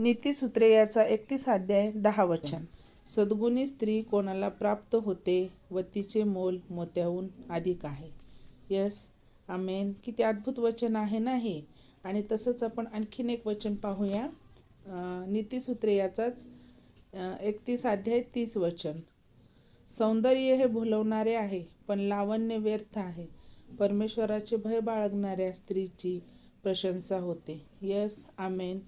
नीतिसूत्रे याचा 31 अध्याय 10 वचन. सद्गुणी स्त्री कोणाला प्राप्त होते व तिचे मोल मोत्याहून अधिक आहे. यस, आमेन. किती अद्भुत वचन आहे ना हे. आणि तसंच आपण आणखीन एक वचन पाहूया. नीतिसूत्रे याचाच 31 अध्याय 30 वचन. सौंदर्य हे भुलवणारे आहे, पण लावण्य व्यर्थ आहे. परमेश्वराचे भय बाळगणाऱ्या स्त्रीची प्रशंसा होते. यस, आमेन.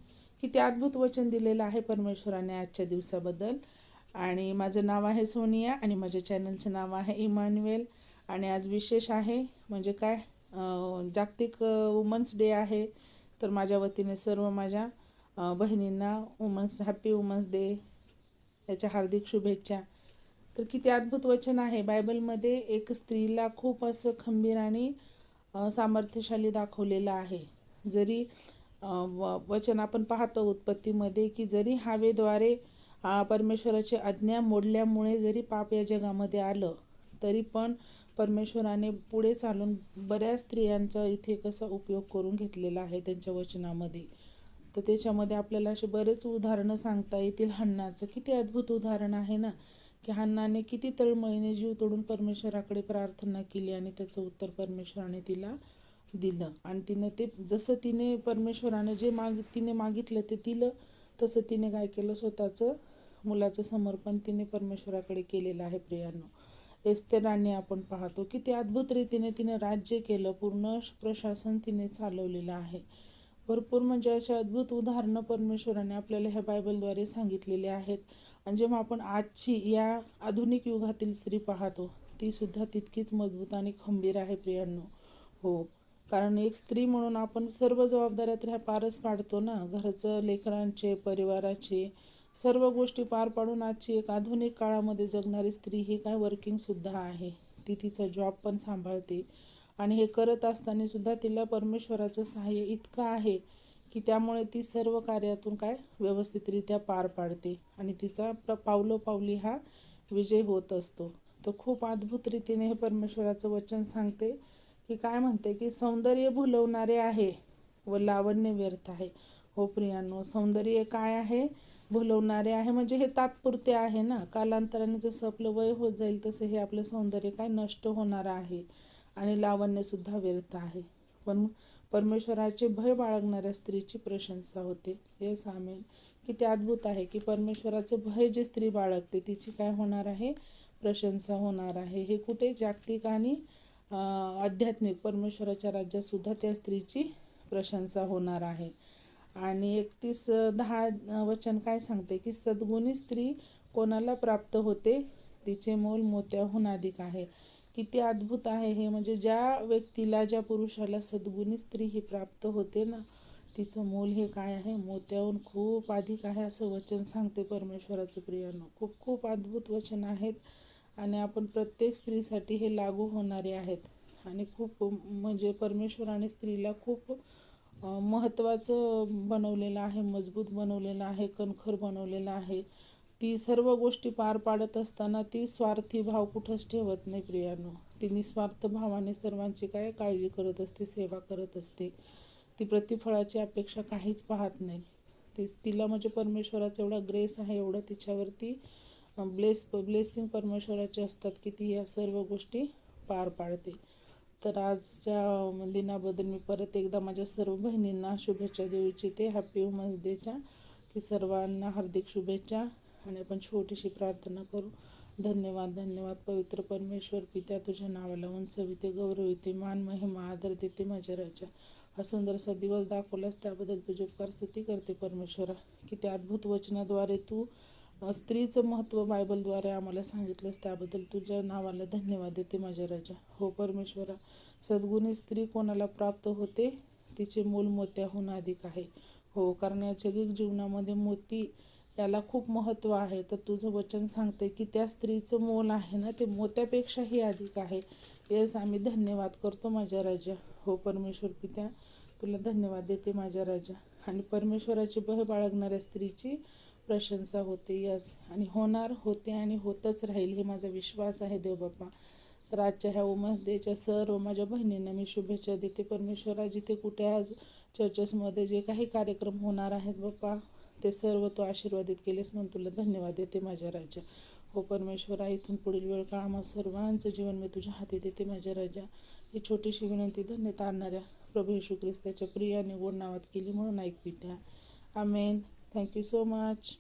किती अद्भुत वचन दिलेलं आहे परमेश्वराने आजच्या दिवसाबद्दल. आणि माझं नाव आहे सोनिया आणि माझ्या चॅनलचं नाव आहे इमॅन्युएल. आणि आज विशेष आहे म्हणजे काय, जागतिक वुमन्स डे आहे. तर माझ्या वतीने सर्व माझ्या बहिणींना हॅपी वुमन्स डे याच्या हार्दिक शुभेच्छा. तर किती अद्भुत वचन आहे. बायबलमध्ये एक स्त्रीला खूप असं खंबीर आणि सामर्थ्यशाली दाखवलेलं आहे. जरी वचन आपण पाहतो उत्पत्तीमध्ये की जरी हवेद्वारे परमेश्वराची आज्ञा मोडल्यामुळे जरी पाप या जगामध्ये आलं, तरी पण परमेश्वराने पुढे चालून बऱ्याच स्त्रियांचा इथे कसा उपयोग करून घेतलेला आहे त्यांच्या वचनामध्ये. तर त्याच्यामध्ये आपल्याला असे बरेच उदाहरणं सांगता येतील. हन्नाचं किती अद्भुत उदाहरण आहे ना, की हन्नाने किती तळमळीने जीव तोडून परमेश्वराकडे प्रार्थना केली आणि त्याचं उत्तर परमेश्वराने तिला दिलं. आणि तिने ते जसं तिने परमेश्वराने जे तिने मागितलं ते दिलं, तसं तिने काय केलं, स्वतःचं मुलाचं समर्पण तिने परमेश्वराकडे केलेलं आहे. प्रियांनो, एस्तेर राणी आपण पाहतो किती अद्भुत रीतीने तिने राज्य केलं, पूर्ण प्रशासन तिने चालवलेलं आहे. भरपूर म्हणजे अशा अद्भुत उदाहरणं परमेश्वराने आपल्याला ह्या बायबलद्वारे सांगितलेले आहेत. आणि जेव्हा आपण आजची या आधुनिक युगातील स्त्री पाहतो, ती सुद्धा तितकीच मजबूत आणि खंबीर आहे. प्रियांनो, हो, कारण एक स्त्री म्हणून आपण सर्व जबाबदाऱ्या पारच पाडतो ना, घरचं, लेकरांचे, परिवाराचे सर्व गोष्टी पार पाडून आजची एक आधुनिक काळामध्ये जगणारी स्त्री ही काय वर्किंगसुद्धा आहे. ती तिचा जॉब पण सांभाळते. आणि हे करत असताना सुद्धा तिला परमेश्वराचं सहाय्य इतकं आहे की त्यामुळे ती सर्व कार्यातून काय व्यवस्थितरित्या पार पाडते आणि तिचा पावलोपावली हा विजय होत असतो. तर खूप अद्भुत रीतीने हे परमेश्वराचं वचन सांगते की काय म्हणते की सौंदर्य भुलवणारे आहे व लावण्य व्यर्थ आहे. हो प्रियांनो, सौंदर्य काय आहे, भुलवणारे आहे. म्हणजे हे तात्पुरते आहे ना, कालांतराने जसं आपलं वय होत जाईल तसं हे आपलं सौंदर्य काय नष्ट होणार आहे. आणि लावण्यसुद्धा व्यर्थ आहे, पण परमेश्वराचे भय बाळगणाऱ्या स्त्रीची प्रशंसा होते. हे आमेन. किती अद्भुत आहे की परमेश्वराचे भय जे स्त्री बाळगते तिची काय होणार आहे, प्रशंसा होणार आहे. हे कुठे, जागतिक आणि आध्यात्मिक परमेश्वराच्या राज्यात सुद्धा त्या स्त्रीची प्रशंसा होणार आहे. आणि 31:10 वचन काय सांगते की सद्गुणी स्त्री कोणाला प्राप्त होते, तिचे मोल मोत्याहून अधिक आहे. किती अद्भुत आहे हे. म्हणजे ज्या व्यक्तीला, ज्या पुरुषाला सद्गुणी स्त्री ही प्राप्त होते ना, तिचं मोल हे काय आहे, मोत्याहून खूप अधिक आहे, असं वचन सांगते परमेश्वराचं. प्रियांनो, खूप खूप अद्भुत वचन आहेत आणि आपण प्रत्येक स्त्रीसाठी हे लागू होणारे आहेत. आणि खूप म्हणजे परमेश्वराने स्त्रीला खूप महत्त्वाचं बनवलेलं आहे, मजबूत बनवलेलं आहे, कणखर बनवलेलं आहे. ती सर्व गोष्टी पार पाडत असताना ती स्वार्थी भाव कुठंच ठेवत नाही. प्रियांनो, ती निस्वार्थ भावाने सर्वांची काय काळजी करत असते, सेवा करत असते. ती प्रतिफळाची अपेक्षा काहीच पाहत नाही. तिला म्हणजे परमेश्वराचा एवढा ग्रेस आहे, एवढं तिच्यावरती ब्लेसिंग परमेश्वराचे असतात की ती या सर्व गोष्टी पार पाडते. तर आजच्या दिनाबद्दल मी परत एकदा माझ्या सर्व बहिणींना शुभेच्छा देऊ इच्छिते, हॅपी वुमन्स डेच्या. की सर्वांना हार्दिक शुभेच्छा. आणि आपण छोटीशी प्रार्थना करू. धन्यवाद, धन्यवाद पवित्र परमेश्वर पित्या, तुझ्या नावाला उंचविते, गौरविते, मान महिमा आदर देते माझ्या राजा. हा सुंदरसा दिवस दाखवलास त्याबद्दल तुझे उपकार स्तुती करते परमेश्वरा. की त्या अद्भुत वचनाद्वारे तू स्त्रीचं महत्त्व बायबलद्वारे आम्हाला सांगितलंस त्याबद्दल तुझ्या नावाला धन्यवाद देते माझ्या राजा. हो परमेश्वरा, सद्गुणी स्त्री कोणाला प्राप्त होते, तिचे मोल मोत्याहून अधिक आहे. हो, कारण या जगिक जीवनामध्ये मोती याला खूप महत्त्व आहे. तर तुझं वचन सांगते की त्या स्त्रीचं मोल आहे ना, ते मोत्यापेक्षाही अधिक आहे. येस, आम्ही धन्यवाद करतो माझ्या राजा. हो परमेश्वर पित्या, तुला धन्यवाद देते माझ्या राजा. आणि परमेश्वराची भय बाळगणाऱ्या स्त्रीची प्रशंसा होते. यस, आणि होणार, होते आणि होतच राहील हे माझा विश्वास आहे देव बाप्पा. तर आजच्या ह्या वुमन्स डेच्या सर्व माझ्या बहिणींना मी शुभेच्छा देते परमेश्वरा. जिथे कुठे आज चर्चेसमध्ये जे काही कार्यक्रम होणार आहेत बाप्पा, ते सर्व तू आशीर्वादित केलेस म्हणून तुला धन्यवाद देते माझ्या राजा. हो परमेश्वरा, इथून पुढील वेळ काळ आम्हा सर्वांचं जीवन मी तुझ्या हाती देते माझ्या राजा. ही छोटीशी विनंती धन्य तारणाऱ्या प्रभू येशू ख्रिस्ताच्या प्रिय आणि गोड नावात केली म्हणून ऐकवी द्या. आमेन. Thank you so much.